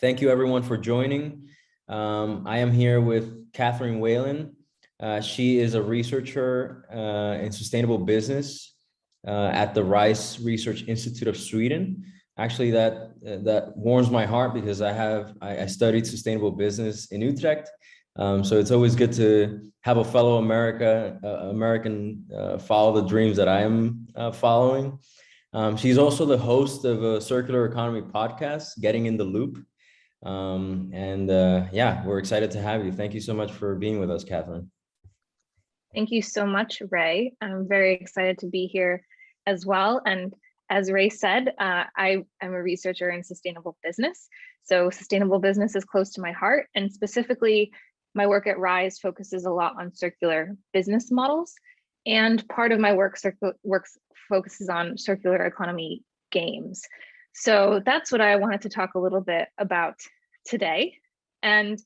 Thank you everyone for joining. I am here with Katherine Whalen. She is a researcher in sustainable business at the Rice Research Institute of Sweden. Actually, that warms my heart because I studied sustainable business in Utrecht. So it's always good to have a fellow American follow the dreams that I am following. She's also the host of a circular economy podcast, Getting in the Loop. Yeah, we're excited to have you. Thank you so much for being with us, Katherine. Thank you so much, Ray. I'm very excited to be here as well. And as Ray said, I am a researcher in sustainable business. So sustainable business is close to my heart, and specifically my work at RISE focuses a lot on circular business models. And part of my work focuses on circular economy games. So that's what I wanted to talk a little bit about today. And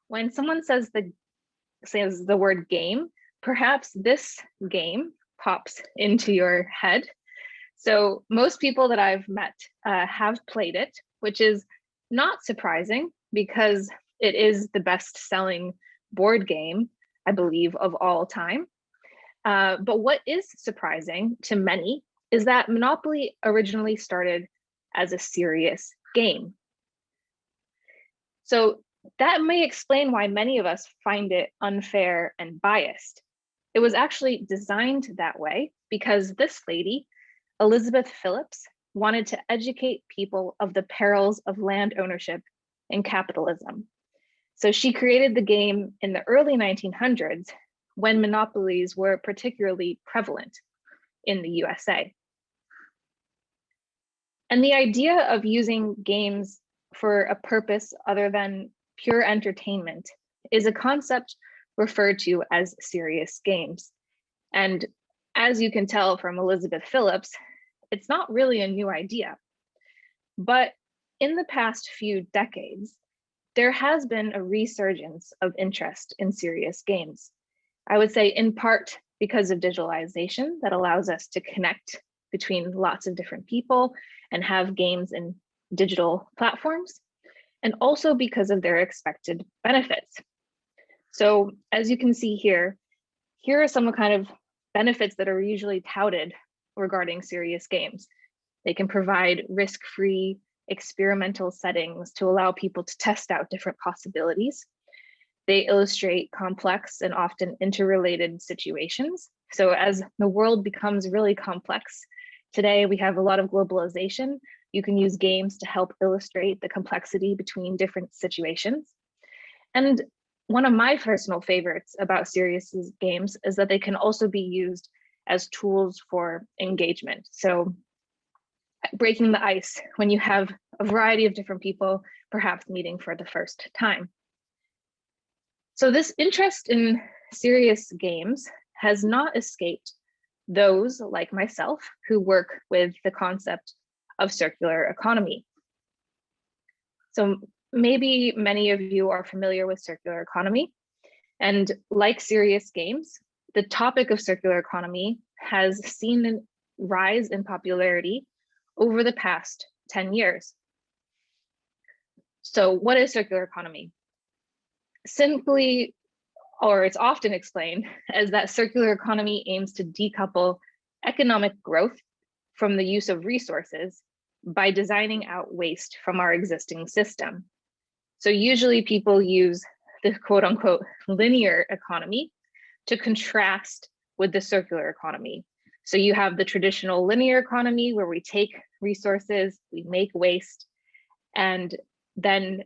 when someone says the word game, perhaps this game pops into your head. So most people that I've met have played it, which is not surprising because it is the best-selling board game, I believe, of all time. But what is surprising to many is that Monopoly originally started as a serious game. So that may explain why many of us find it unfair and biased. It was actually designed that way because this lady, Elizabeth Phillips, wanted to educate people of the perils of land ownership and capitalism. So she created the game in the early 1900s when monopolies were particularly prevalent in the USA. And the idea of using games for a purpose other than pure entertainment is a concept referred to as serious games. And as you can tell from Elizabeth Phillips, it's not really a new idea. But in the past few decades, there has been a resurgence of interest in serious games. I would say in part because of digitalization that allows us to connect between lots of different people and have games in digital platforms, and also because of their expected benefits. So as you can see here are some kind of benefits that are usually touted regarding serious games. They can provide risk-free experimental settings to allow people to test out different possibilities. They illustrate complex and often interrelated situations. So as the world becomes really complex, today we have a lot of globalization. You can use games to help illustrate the complexity between different situations. And one of my personal favorites about serious games is that they can also be used as tools for engagement. So breaking the ice when you have a variety of different people, perhaps meeting for the first time. So this interest in serious games has not escaped those like myself who work with the concept of circular economy. So maybe many of you are familiar with circular economy, and like serious games, the topic of circular economy has seen a rise in popularity over the past 10 years. So what is circular economy? Simply, or it's often explained as that circular economy aims to decouple economic growth from the use of resources by designing out waste from our existing system. So usually people use the quote unquote linear economy to contrast with the circular economy. So you have the traditional linear economy where we take resources, we make waste, and then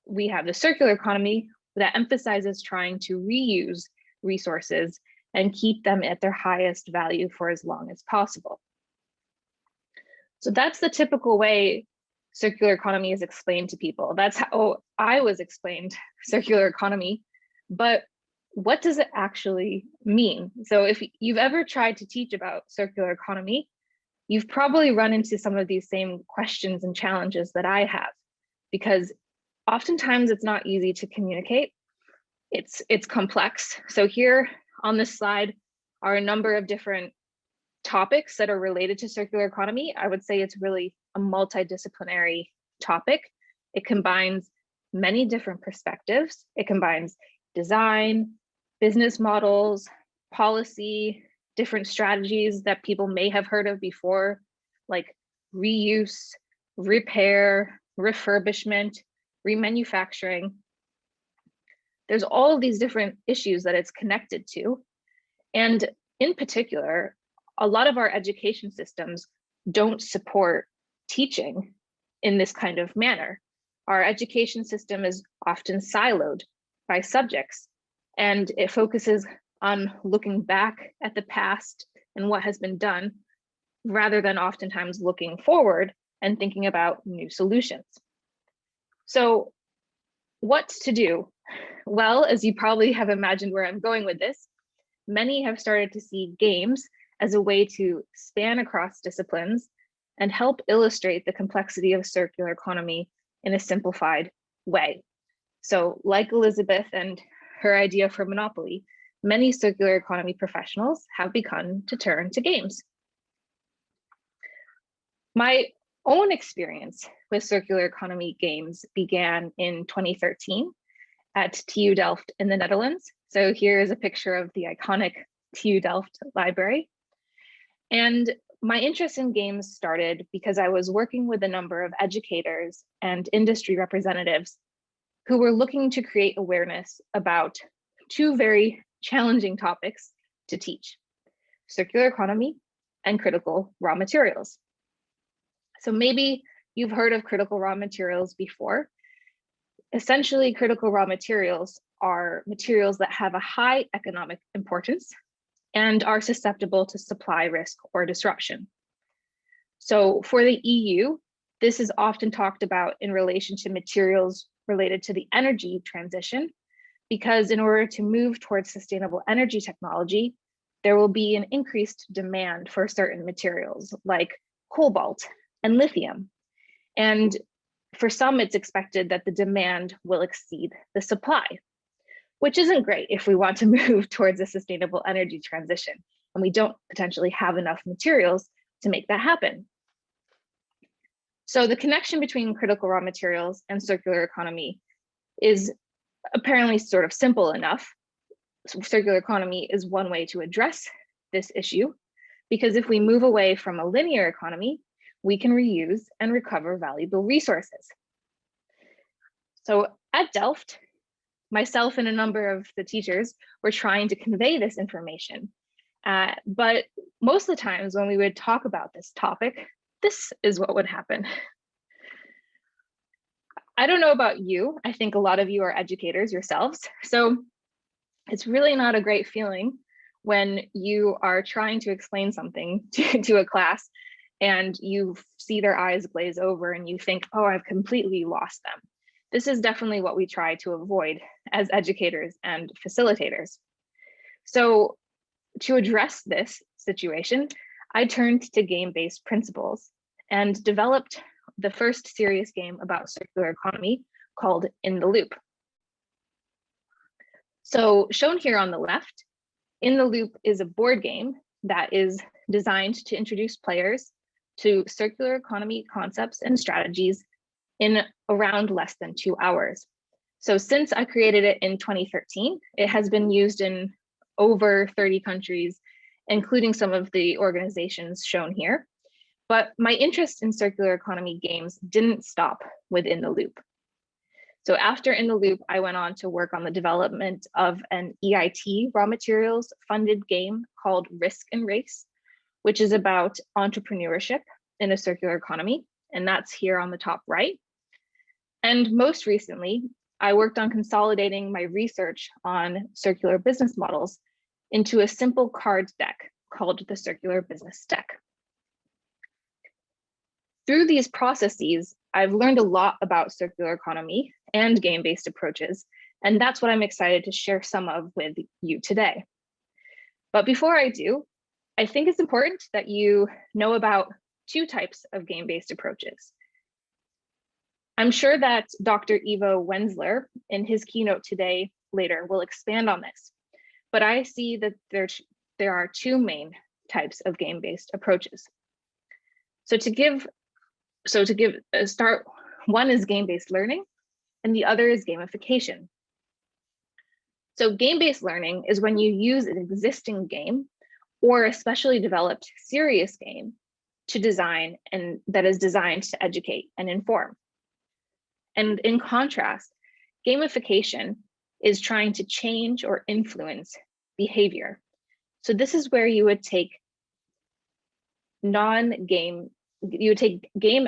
we have the circular economy that emphasizes trying to reuse resources and keep them at their highest value for as long as possible. So that's the typical way circular economy is explained to people. That's how I was explained circular economy, but what does it actually mean? So if you've ever tried to teach about circular economy, you've probably run into some of these same questions and challenges that I have, because oftentimes it's not easy to communicate. It's complex. So here on this slide are a number of different topics that are related to circular economy. I would say it's really a multidisciplinary topic. It combines many different perspectives. It combines design, business models, policy, different strategies that people may have heard of before, like reuse, repair, refurbishment, remanufacturing. There's all of these different issues that it's connected to. And in particular, a lot of our education systems don't support teaching in this kind of manner. Our education system is often siloed by subjects, and it focuses on looking back at the past and what has been done, rather than oftentimes looking forward and thinking about new solutions. So what to do? Well, as you probably have imagined where I'm going with this, many have started to see games as a way to span across disciplines and help illustrate the complexity of circular economy in a simplified way. So like Elizabeth and her idea for Monopoly, many circular economy professionals have begun to turn to games. My own experience with circular economy games began in 2013 at TU Delft in the Netherlands. So here is a picture of the iconic TU Delft library. And my interest in games started because I was working with a number of educators and industry representatives who were looking to create awareness about two very challenging topics to teach: circular economy and critical raw materials. So maybe you've heard of critical raw materials before. Essentially, critical raw materials are materials that have a high economic importance and are susceptible to supply risk or disruption. So for the EU, this is often talked about in relation to materials related to the energy transition, because in order to move towards sustainable energy technology, there will be an increased demand for certain materials like cobalt and lithium. And for some, it's expected that the demand will exceed the supply, which isn't great if we want to move towards a sustainable energy transition and we don't potentially have enough materials to make that happen. So the connection between critical raw materials and circular economy is apparently sort of simple enough. So circular economy is one way to address this issue, because if we move away from a linear economy, we can reuse and recover valuable resources. So at Delft, myself and a number of the teachers were trying to convey this information. But most of the times when we would talk about this topic, this is what would happen. I don't know about you. I think a lot of you are educators yourselves. So it's really not a great feeling when you are trying to explain something to a class and you see their eyes glaze over and you think, oh, I've completely lost them. This is definitely what we try to avoid as educators and facilitators. So to address this situation, I turned to game-based principles and developed the first serious game about circular economy called In the Loop. So shown here on the left, In the Loop is a board game that is designed to introduce players to circular economy concepts and strategies in around less than 2 hours. So since I created it in 2013, it has been used in over 30 countries, including some of the organizations shown here. But my interest in circular economy games didn't stop with In the Loop. So after In the Loop, I went on to work on the development of an EIT raw materials funded game called Risk and Race, which is about entrepreneurship in a circular economy. And that's here on the top right. And most recently, I worked on consolidating my research on circular business models into a simple card deck called the Circular Business Deck. Through these processes, I've learned a lot about circular economy and game-based approaches, and that's what I'm excited to share some of with you today. But before I do, I think it's important that you know about two types of game-based approaches. I'm sure that Dr. Ivo Wenzler in his keynote today later will expand on this, but I see that there are two main types of game-based approaches. So to start One is game-based learning, and the other is gamification. So game-based learning is when you use an existing game or a specially developed serious game to design, and that is designed to educate and inform. And in contrast, gamification is trying to change or influence behavior. So this is where you would take game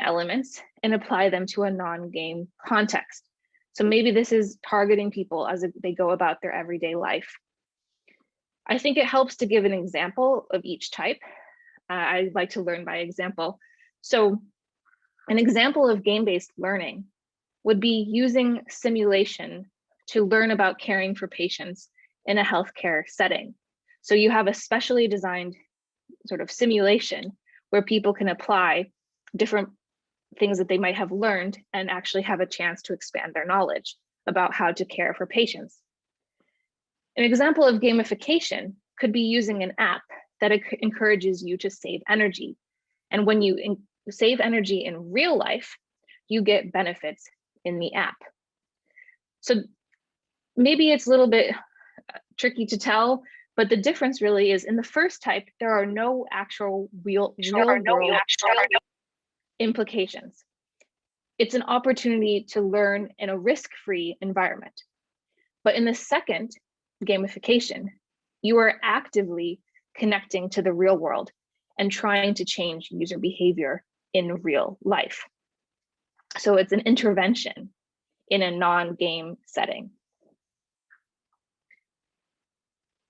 elements and apply them to a non-game context. So maybe this is targeting people as they go about their everyday life. I think it helps to give an example of each type. I like to learn by example. So an example of game-based learning would be using simulation to learn about caring for patients in a healthcare setting. So you have a specially designed sort of simulation where people can apply different things that they might have learned and actually have a chance to expand their knowledge about how to care for patients. An example of gamification could be using an app that encourages you to save energy. And when you save energy in real life, you get benefits in the app. So maybe it's a little bit tricky to tell, but the difference really is in the first type, there are no actual real world implications. It's an opportunity to learn in a risk-free environment. But in the second, gamification, you are actively connecting to the real world and trying to change user behavior in real life. So it's an intervention in a non-game setting.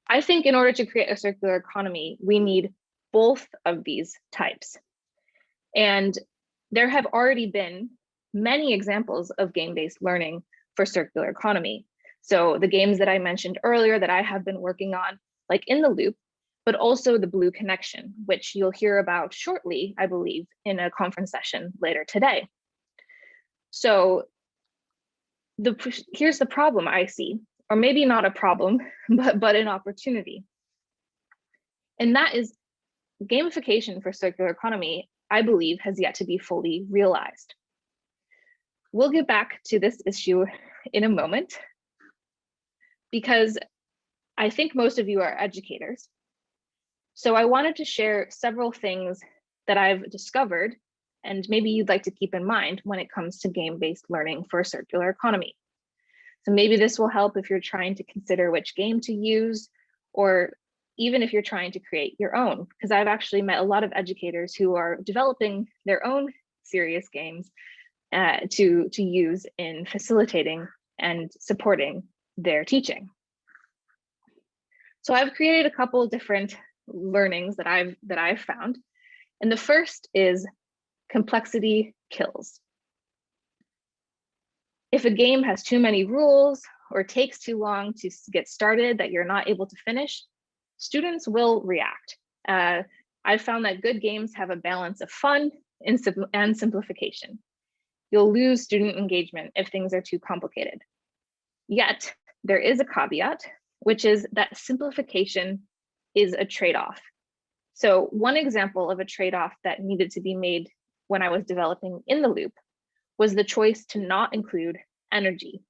I think in order to create a circular economy, we need both of these types. And there have already been many examples of game-based learning for circular economy. So the games that I mentioned earlier that I have been working on, like In the Loop, but also the Blue Connection, which you'll hear about shortly, I believe, in a conference session later today. So here's the problem I see, or maybe not a problem, but an opportunity. And that is gamification for circular economy, I believe, has yet to be fully realized. We'll get back to this issue in a moment, because I think most of you are educators. So I wanted to share several things that I've discovered and maybe you'd like to keep in mind when it comes to game-based learning for a circular economy. So maybe this will help if you're trying to consider which game to use, or even if you're trying to create your own, because I've actually met a lot of educators who are developing their own serious games to use in facilitating and supporting their teaching. So I've created a couple of different learnings that I've found. And the first is complexity kills. If a game has too many rules or takes too long to get started that you're not able to finish, students will react. I've found that good games have a balance of fun and simplification. You'll lose student engagement if things are too complicated. Yet, there is a caveat, which is that simplification is a trade-off. So one example of a trade-off that needed to be made when I was developing In the Loop was the choice to not include energy.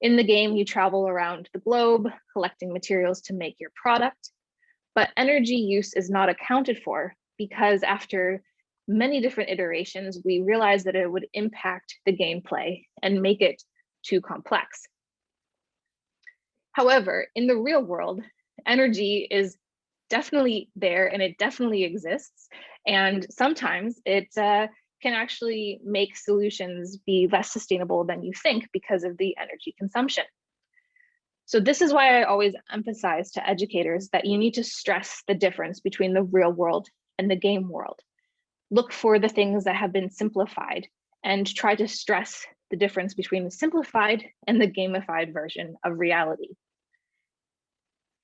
In the game, you travel around the globe, collecting materials to make your product, but energy use is not accounted for because after many different iterations, we realized that it would impact the gameplay and make it too complex. However, in the real world, energy is definitely there and it definitely exists. And sometimes it can actually make solutions be less sustainable than you think because of the energy consumption. So this is why I always emphasize to educators that you need to stress the difference between the real world and the game world. Look for the things that have been simplified and try to stress the difference between the simplified and the gamified version of reality.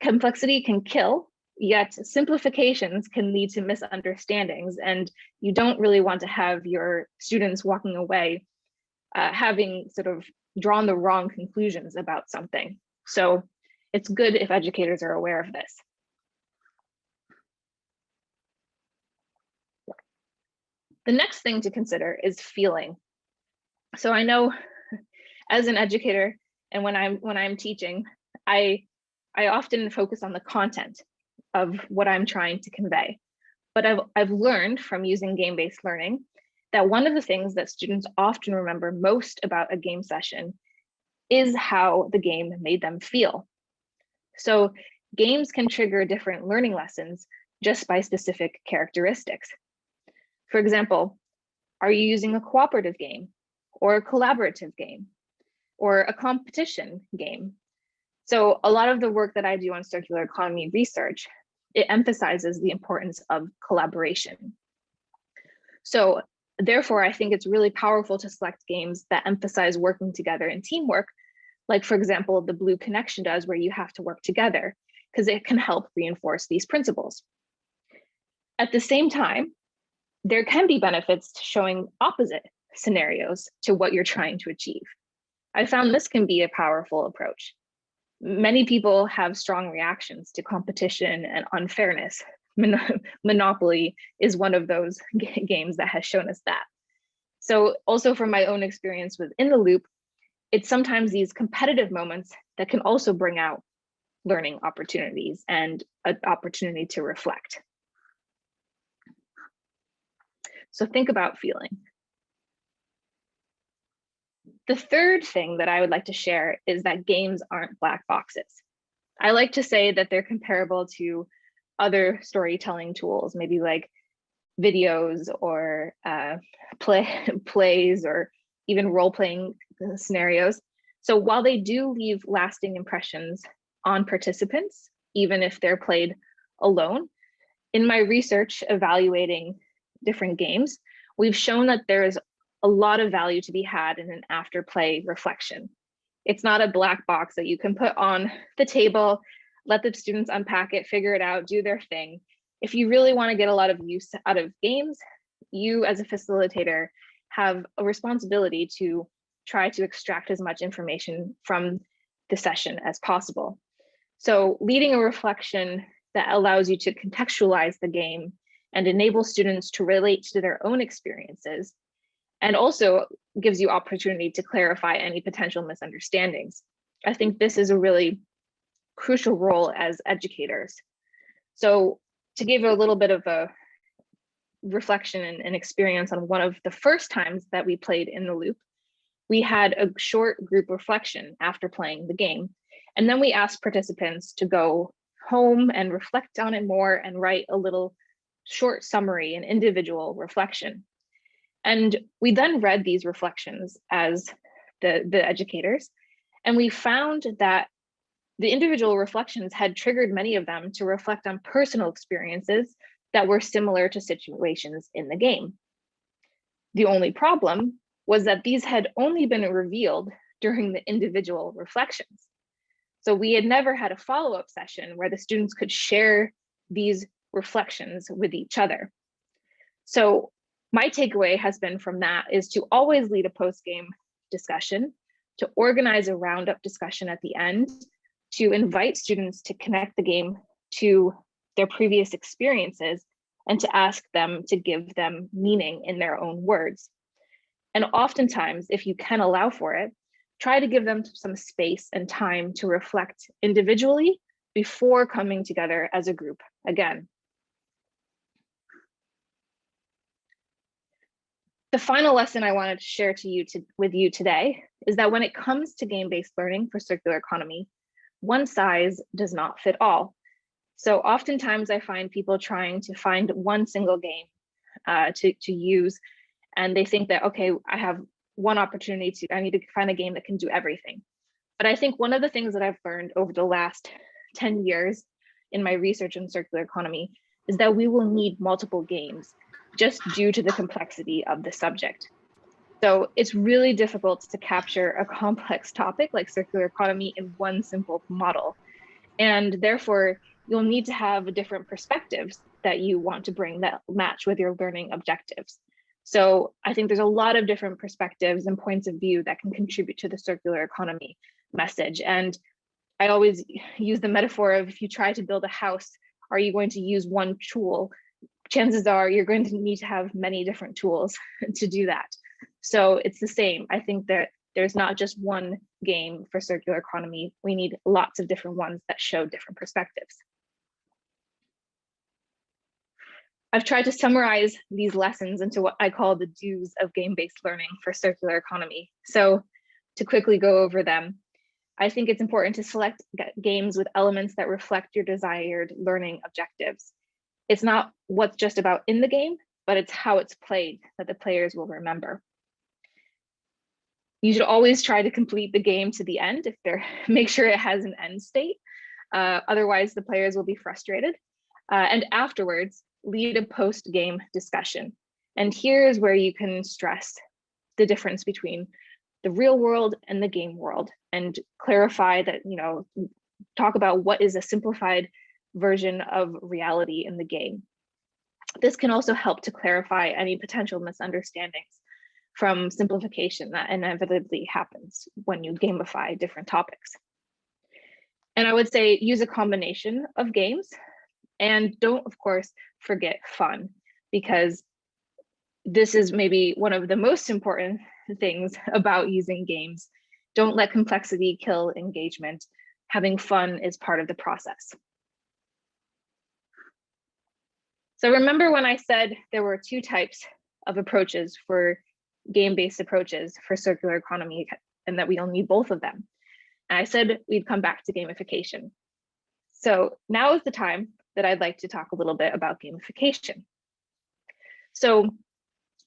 Complexity can kill, yet simplifications can lead to misunderstandings, and you don't really want to have your students walking away having sort of drawn the wrong conclusions about something. So it's good if educators are aware of this. The next thing to consider is feeling. So I know as an educator and when I'm teaching, I often focus on the content of what I'm trying to convey. But I've learned from using game-based learning that one of the things that students often remember most about a game session is how the game made them feel. So games can trigger different learning lessons just by specific characteristics. For example, are you using a cooperative game or a collaborative game or a competition game? So a lot of the work that I do on circular economy research, it emphasizes the importance of collaboration. So therefore, I think it's really powerful to select games that emphasize working together and teamwork, like for example, the Blue Connection does, where you have to work together, because it can help reinforce these principles. At the same time, there can be benefits to showing opposite scenarios to what you're trying to achieve. I found this can be a powerful approach. Many people have strong reactions to competition and unfairness. Monopoly is one of those games that has shown us that. So also from my own experience within the loop, it's sometimes these competitive moments that can also bring out learning opportunities and an opportunity to reflect. So think about feeling. The third thing that I would like to share is that games aren't black boxes. I like to say that they're comparable to other storytelling tools, maybe like videos or plays or even role-playing scenarios. So while they do leave lasting impressions on participants, even if they're played alone, in my research evaluating different games, we've shown that there is a lot of value to be had in an after play reflection. It's not a black box that you can put on the table, let the students unpack it, figure it out, do their thing. If you really want to get a lot of use out of games, you as a facilitator have a responsibility to try to extract as much information from the session as possible. So leading a reflection that allows you to contextualize the game and enable students to relate to their own experiences, and also gives you opportunity to clarify any potential misunderstandings. I think this is a really crucial role as educators. So to give a little bit of a reflection and experience on one of the first times that we played in the loop, we had a short group reflection after playing the game. And then we asked participants to go home and reflect on it more and write a little short summary, an individual reflection. And we then read these reflections as the educators, and we found that the individual reflections had triggered many of them to reflect on personal experiences that were similar to situations in the game. The only problem was that these had only been revealed during the individual reflections. So we had never had a follow-up session where the students could share these reflections with each other. So my takeaway has been from that is to always lead a post-game discussion, to organize a roundup discussion at the end, to invite students to connect the game to their previous experiences, and to ask them to give them meaning in their own words. And oftentimes, if you can allow for it, try to give them some space and time to reflect individually before coming together as a group again. The final lesson I wanted to share with you today is that when it comes to game-based learning for circular economy, one size does not fit all. So oftentimes I find people trying to find one single game to use, and they think that, okay, I have one opportunity I need to find a game that can do everything. But I think one of the things that I've learned over the last 10 years in my research in circular economy is that we will need multiple games just due to the complexity of the subject. So it's really difficult to capture a complex topic like circular economy in one simple model. And therefore, you'll need to have different perspectives that you want to bring that match with your learning objectives. So I think there's a lot of different perspectives and points of view that can contribute to the circular economy message. And I always use the metaphor of, if you try to build a house, are you going to use one tool? Chances are you're going to need to have many different tools to do that. So it's the same. I think that there's not just one game for circular economy. We need lots of different ones that show different perspectives. I've tried to summarize these lessons into what I call the do's of game-based learning for circular economy. So to quickly go over them, I think it's important to select games with elements that reflect your desired learning objectives. It's not what's just about in the game, but it's how it's played that the players will remember. You should always try to complete the game to the end if they're make sure it has an end state. Otherwise, the players will be frustrated. And afterwards, lead a post-game discussion. And here's where you can stress the difference between the real world and the game world, and clarify that, talk about what is a simplified version of reality in the game. This can also help to clarify any potential misunderstandings from simplification that inevitably happens when you gamify different topics. And I would say use a combination of games, and don't, of course, forget fun, because this is maybe one of the most important things about using games. Don't let complexity kill engagement. Having fun is part of the process. So remember when I said there were two types of approaches for game-based approaches for circular economy, and that we'll need both of them. And I said we'd come back to gamification. So now is the time that I'd like to talk a little bit about gamification. So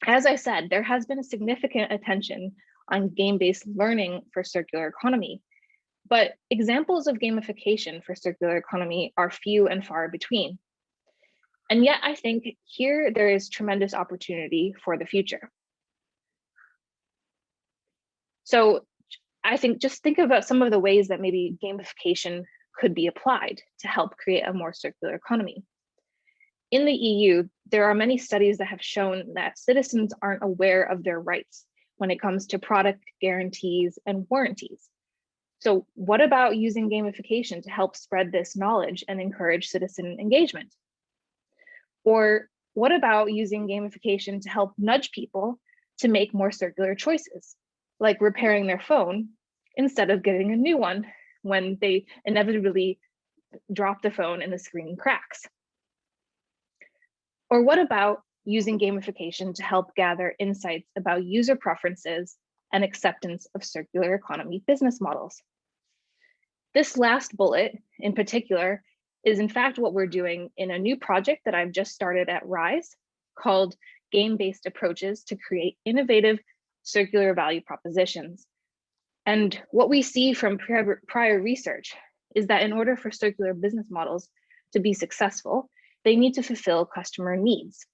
as I said, there has been a significant attention on game-based learning for circular economy, but examples of gamification for circular economy are few and far between. And yet I think here there is tremendous opportunity for the future. So I think just think about some of the ways that maybe gamification could be applied to help create a more circular economy. In the EU, there are many studies that have shown that citizens aren't aware of their rights when it comes to product guarantees and warranties. So what about using gamification to help spread this knowledge and encourage citizen engagement? Or what about using gamification to help nudge people to make more circular choices, like repairing their phone instead of getting a new one when they inevitably drop the phone and the screen cracks? Or what about using gamification to help gather insights about user preferences and acceptance of circular economy business models? This last bullet in particular is in fact what we're doing in a new project that I've just started at Rise called Game-Based Approaches to Create Innovative Circular Value Propositions. And what we see from prior research is that in order for circular business models to be successful, they need to fulfill customer needs.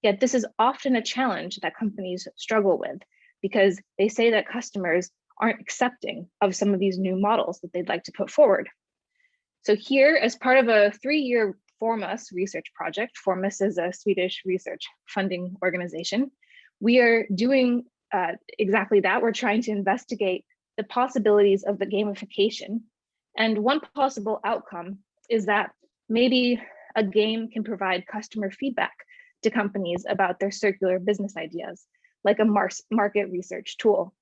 Yet this is often a challenge that companies struggle with, because they say that customers aren't accepting of some of these new models that they'd like to put forward. So here, as part of a 3-year Formas research project, Formas is a Swedish research funding organization, we are doing exactly that. We're trying to investigate the possibilities of the gamification. And one possible outcome is that maybe a game can provide customer feedback to companies about their circular business ideas, like a market research tool.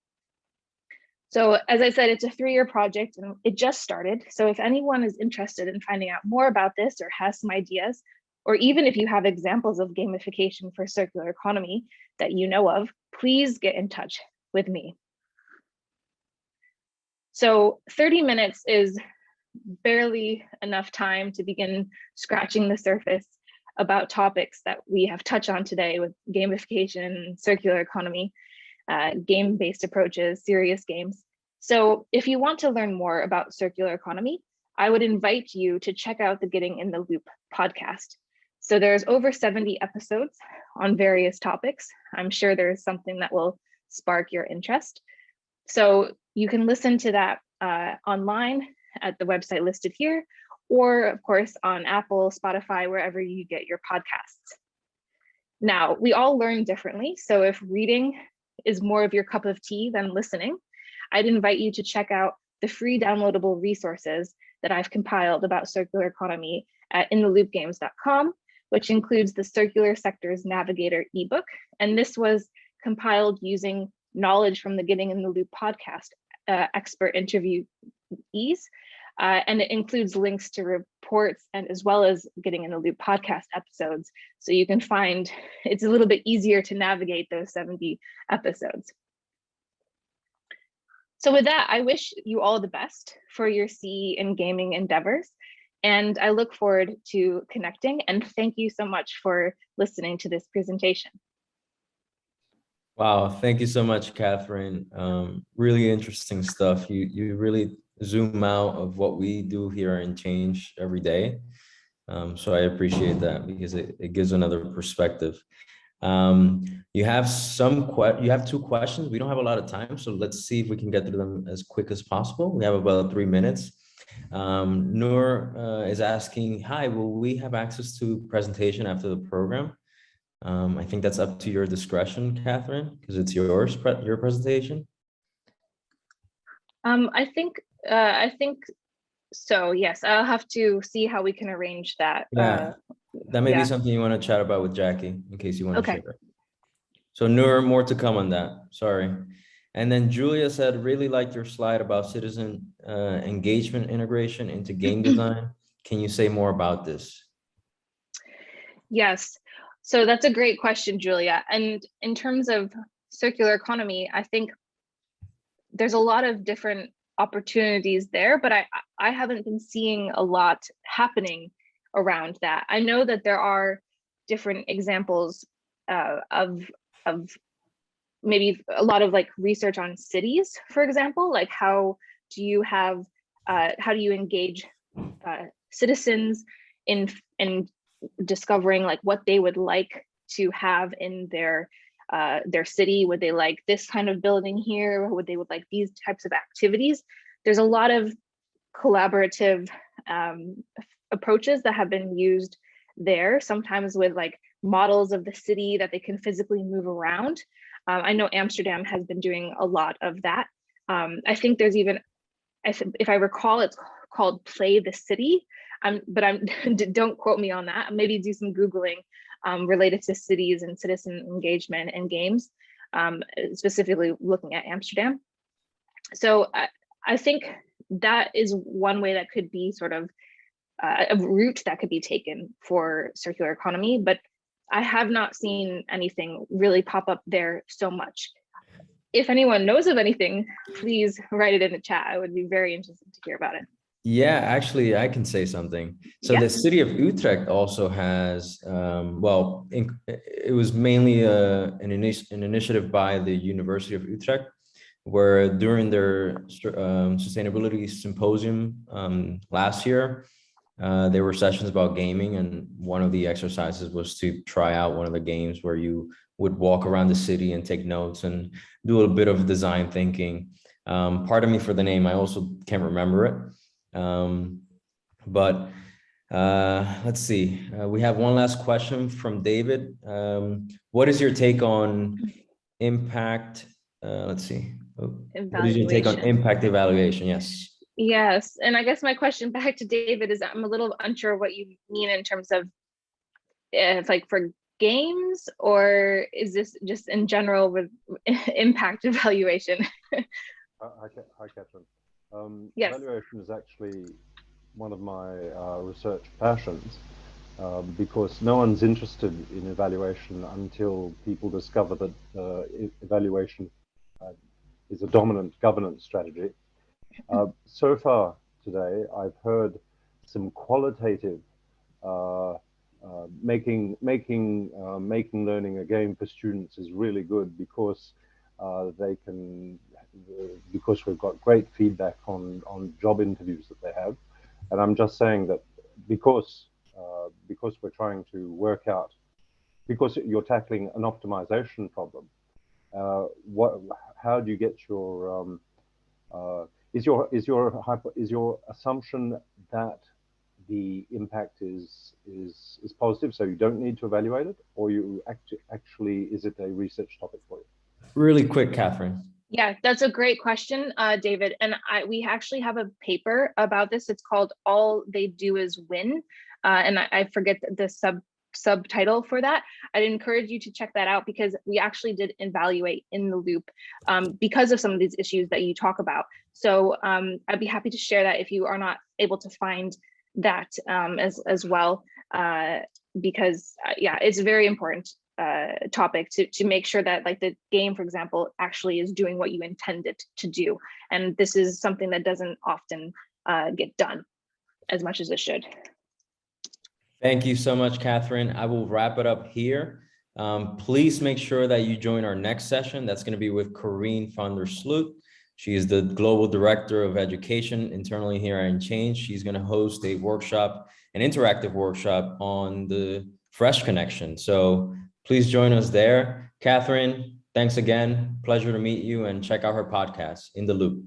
So as I said, it's a 3-year project and it just started. So if anyone is interested in finding out more about this or has some ideas, or even if you have examples of gamification for circular economy that you know of, please get in touch with me. So 30 minutes is barely enough time to begin scratching the surface about topics that we have touched on today with gamification, circular economy, game-based approaches, serious games. So if you want to learn more about circular economy, I would invite you to check out the Getting in the Loop podcast. So there's over 70 episodes on various topics. I'm sure there's something that will spark your interest. So you can listen to that online at the website listed here, or of course on Apple, Spotify, wherever you get your podcasts. Now, we all learn differently. So if reading is more of your cup of tea than listening, I'd invite you to check out the free downloadable resources that I've compiled about circular economy at intheloopgames.com, which includes the Circular Sectors Navigator ebook. And this was compiled using knowledge from the Getting in the Loop podcast expert interviewees. And it includes links to reports and as well as Getting in the Loop podcast episodes. So you can find, it's a little bit easier to navigate those 70 episodes. So with that, I wish you all the best for your CE in gaming endeavors. And I look forward to connecting, and thank you so much for listening to this presentation. Wow, thank you so much, Katherine. Really interesting stuff. You really zoom out of what we do here in Change every day. So I appreciate that because it gives another perspective. You have you have 2 questions. We don't have a lot of time, so let's see if we can get through them as quick as possible. We have about 3 minutes. Noor is asking, hi, will we have access to presentation after the program? I think that's up to your discretion, Katherine, because it's your presentation. I think so, yes. I'll have to see how we can arrange that. Yeah, that may be something you want to chat about with Jackie in case you want to share. So Noor, more to come on that. Sorry. And then Julia said, really liked your slide about citizen engagement integration into game design. Can you say more about this? Yes. So that's a great question, Julia. And in terms of circular economy, I think there's a lot of different opportunities there, but I haven't been seeing a lot happening around that. I know that there are different examples of maybe a lot of like research on cities, for example, like how do you engage citizens in discovering like what they would like to have in their city. Would they like this kind of building here? Would they like these types of activities? There's a lot of collaborative approaches that have been used there, sometimes with like models of the city that they can physically move around. I know Amsterdam has been doing a lot of that. I think there's even, if I recall, it's called Play the City, but don't quote me on that. Maybe do some Googling related to cities and citizen engagement and games, specifically looking at Amsterdam. So I think that is one way that could be sort of a route that could be taken for circular economy, but I have not seen anything really pop up there so much. If anyone knows of anything, please write it in the chat. I would be very interested to hear about it. Yeah, actually, I can say something. So the city of Utrecht also has, it was mainly an initiative by the University of Utrecht, where during their sustainability symposium last year, there were sessions about gaming, and one of the exercises was to try out one of the games where you would walk around the city and take notes and do a little bit of design thinking. Pardon me for the name, I also can't remember it. But let's see, we have one last question from David. What is your take on impact? Let's see. What is your take on impact evaluation? Yes. Yes, and I guess my question back to David is I'm a little unsure what you mean in terms of if like for games, or is this just in general with impact evaluation? Hi, Katherine. Yes. Evaluation is actually one of my research passions because no one's interested in evaluation until people discover that evaluation is a dominant governance strategy. So far today, I've heard some qualitative making learning a game for students is really good because because we've got great feedback on job interviews that they have, and I'm just saying that because we're trying to work out, because you're tackling an optimization problem, how do you get your is your assumption that the impact is positive, so you don't need to evaluate it, or you actually is it a research topic for you? Really quick, Katherine. Yeah, that's a great question, David. And we actually have a paper about this. It's called All They Do Is Win. And I forget the subtitle for that. I'd encourage you to check that out because we actually did evaluate in the loop because of some of these issues that you talk about. So I'd be happy to share that if you are not able to find that as well, because yeah, it's a very important topic to make sure that like the game, for example, actually is doing what you intend it to do. And this is something that doesn't often get done as much as it should. Thank you so much, Katherine. I will wrap it up here. Please make sure that you join our next session. That's going to be with Corinne van der Sloot. She is the Global Director of Education internally here at Change. She's going to host a workshop, an interactive workshop on the Fresh Connection. So please join us there. Katherine, thanks again. Pleasure to meet you, and check out her podcast, In the Loop.